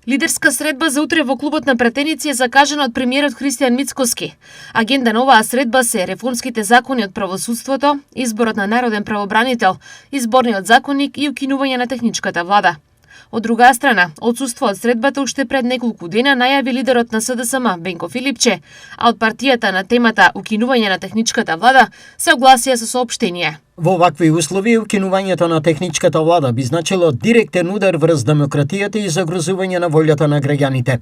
Лидерска средба за утре во клубот на пратеници е закажана од премиерот Христијан Мицкоски. Агенда на оваа средба се реформските закони од правосудството, изборот на народен правобранител, изборниот законник и укинување на техничката влада. Од друга страна, отсуство од средбата уште пред неколку дена најави лидерот на СДСМ Бенко Филипче, а од партијата на темата укинување на техничката влада се огласија со соопштение. Во вакви услови, укинувањето на техничката влада би значило директен удар врз демократијата и загрозување на волјата на граѓаните.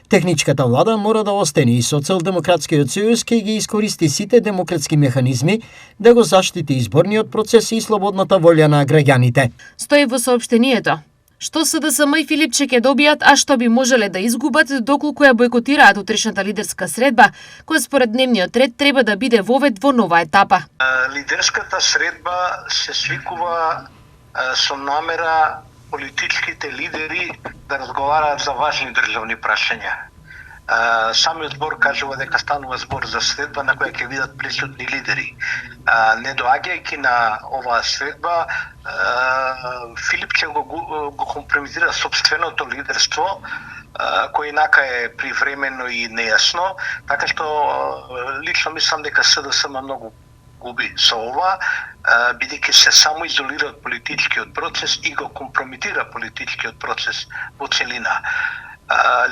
Техничката влада мора да остане и Социјалдемократскиот сојуз ќе ги искористи сите демократски механизми да го заштити изборниот процес и слободната волја на граѓаните. Стои во соопштението. Што СДСМ и Филипче ќе добијат, а што би можеле да изгубат доколку ја бойкотираат утрешната лидерска средба, која според дневниот ред треба да биде вовед во нова етапа. Лидерската средба се свикува со намера политичките лидери да разговараат за важни државни прашања. Самиот збор кажува дека станува збор за средба на која ќе видат присутни лидери. Не доаѓајќи на оваа средба, Филипче го компрометира собственото лидерство, кој инака е привремено и нејасно, така што лично мислам дека СДСМ многу губи со ова, бидејќи се само изолира од политичкиот процес и го компрометира политичкиот процес во целина.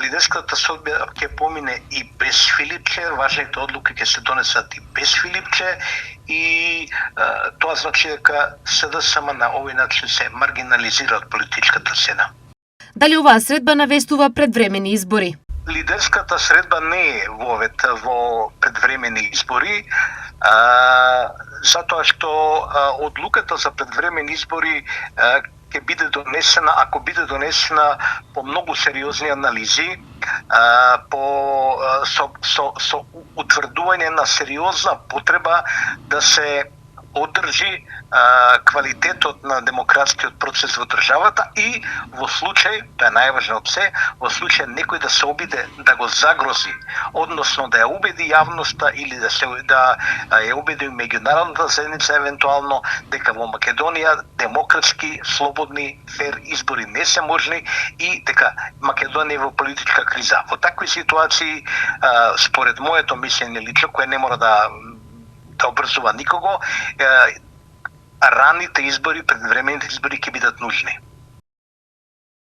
Лидерската средба ќе помине и без Филипче, важните одлуки ќе се донесат и без Филипче и тоа значи дека СДСМ на овој начин се маргинализира од политичката сцена. Дали оваа средба навестува предвремени избори? Лидерската средба не е вовед во предвремени избори, затоа што одлуката за предвремени избори ќе биде донесена, ако биде донесена по многу сериозни анализи, со утврдување на сериозна потреба да се одржи квалитетот на демократскиот процес во државата и во случај, тоа е најважно од се, во случај некој да се обиде да го загрози, односно да ја убеди јавноста или да ја убеди меѓународната заедница евентуално дека во Македонија демократски, слободни, фер избори не се можни и дека Македонија е во политичка криза. Во такви ситуации, според моето мислење лично, кое не мора да обрзува никого, раните избори, предвремените избори ќе бидат нужни.